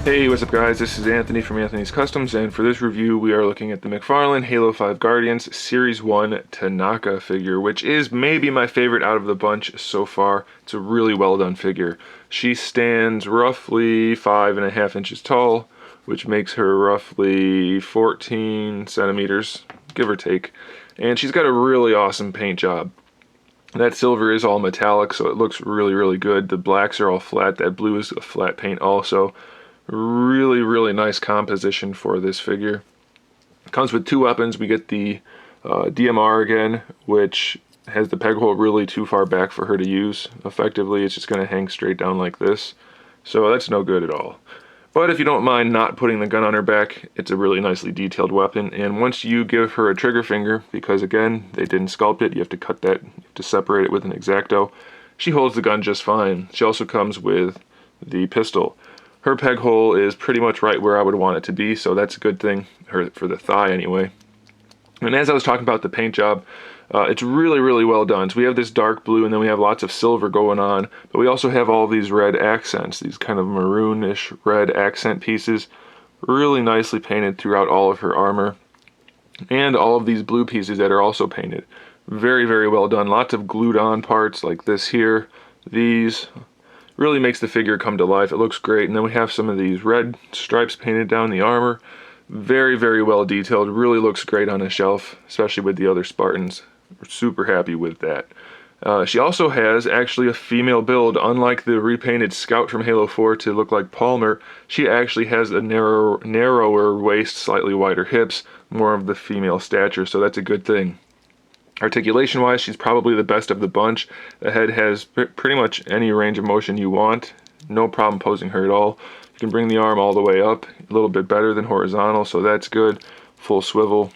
Hey, what's up guys? This is Anthony from Anthony's Customs, and for this review we are looking at the McFarlane Halo 5 Guardians Series 1 Tanaka figure, which is maybe my favorite out of the bunch so far. It's a really well done figure. She stands roughly 5.5 inches tall, which makes her roughly 14 centimeters, give or take. And she's got a really awesome paint job. That silver is all metallic, so it looks really good. The blacks are all flat. That blue is a flat paint also. Really nice composition for this figure. It comes with two weapons. We get the DMR again, which has the peg hole really too far back for her to use. Effectively, it's just going to hang straight down like this. So that's no good at all. But if you don't mind not putting the gun on her back, it's a really nicely detailed weapon. And once you give her a trigger finger, because again, they didn't sculpt it, you have to cut that, you have to separate it with an X-Acto, she holds the gun just fine. She also comes with the pistol. Her peg hole is pretty much right where I would want it to be, so that's a good thing, for the thigh anyway. And as I was talking about the paint job, it's really well done. So we have this dark blue and then we have lots of silver going on, but we also have all these red accents, these kind of maroonish red accent pieces, really nicely painted throughout all of her armor. And all of these blue pieces that are also painted. Very well done. Lots of glued on parts like this here, these. Really makes the figure come to life. It looks great. And then we have some of these red stripes painted down the armor. Very well detailed. Really looks great on a shelf, especially with the other Spartans. We're super happy with that. She also has actually a female build. Unlike the repainted Scout from Halo 4 to look like Palmer, she actually has a narrower waist, slightly wider hips, more of the female stature, so that's a good thing. Articulation wise, she's probably the best of the bunch. The head has pretty much any range of motion you want. No problem posing her at all. You can bring the arm all the way up, a little bit better than horizontal, so that's good. Full swivel,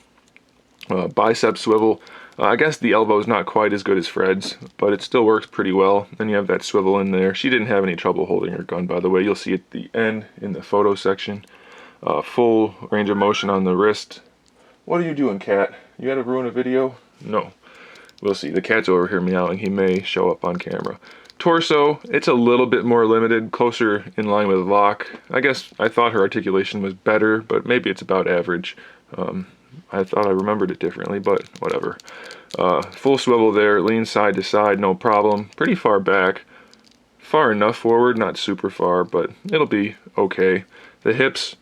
bicep swivel. I guess the elbow is not quite as good as Fred's, but it still works pretty well. Then you have that swivel in there. She didn't have any trouble holding her gun, by the way. You'll see at the end in the photo section. Full range of motion on the wrist. What are you doing, cat? You gotta ruin a video? No. We'll see. The cat's over here meowing. He may show up on camera. Torso, it's a little bit more limited, closer in line with Locke. I guess I thought her articulation was better, but maybe it's about average. I thought I remembered it differently, but whatever. Full swivel there, leans side to side, no problem. Pretty far back. Far enough forward, not super far, but it'll be okay. The hips,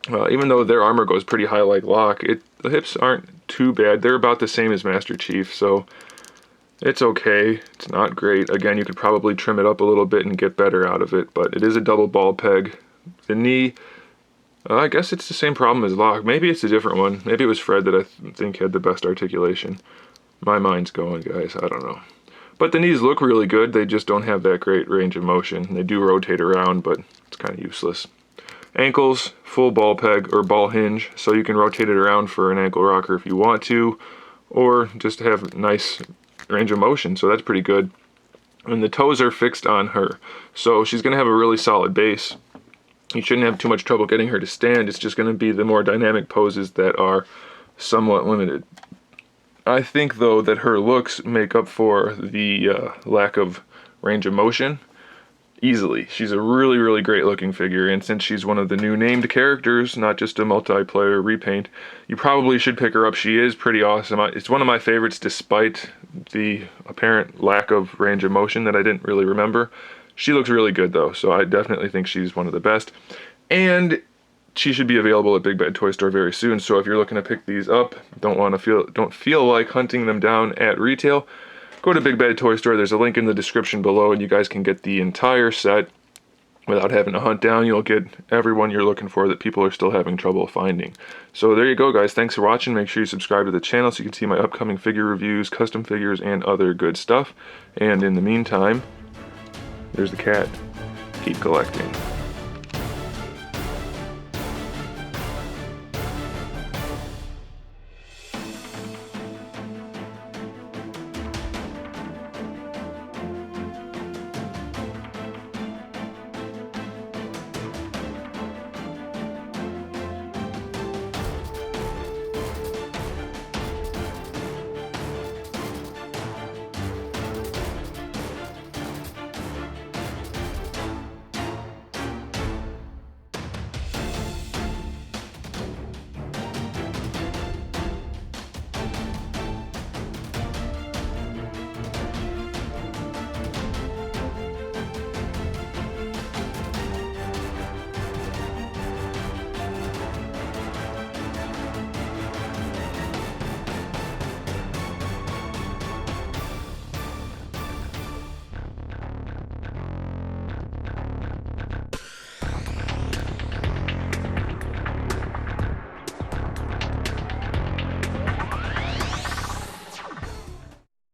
even though their armor goes pretty high like Locke, the hips aren't too bad. They're about the same as Master Chief, so it's okay. It's not great. Again, you could probably trim it up a little bit and get better out of it, but it is a double ball peg. The knee, I guess it's the same problem as Locke. Maybe it's a different one. Maybe it was Fred that I think had the best articulation. My mind's going, guys. I don't know. But the knees look really good. They just don't have that great range of motion. They do rotate around, but it's kind of useless. Ankles, full ball peg or ball hinge, so you can rotate it around for an ankle rocker if you want to, or just have nice range of motion, so that's pretty good. And the toes are fixed on her, so she's going to have a really solid base. You shouldn't have too much trouble getting her to stand. It's just going to be the more dynamic poses that are somewhat limited. I think, though, that her looks make up for the lack of range of motion easily. She's a really great looking figure, and since she's one of the new named characters, not just a multiplayer repaint, you probably should pick her up. She is pretty awesome. It's one of my favorites despite the apparent lack of range of motion that I didn't really remember. She looks really good though, so I definitely think she's one of the best. And she should be available at Big Bad Toy Store very soon, so if you're looking to pick these up, don't feel like hunting them down at retail, go to Big Bad Toy Store. There's a link in the description below, and you guys can get the entire set without having to hunt down. You'll get everyone you're looking for that people are still having trouble finding. So there you go, guys. Thanks for watching. Make sure you subscribe to the channel so you can see my upcoming figure reviews, custom figures, and other good stuff. And in the meantime, there's the cat. Keep collecting.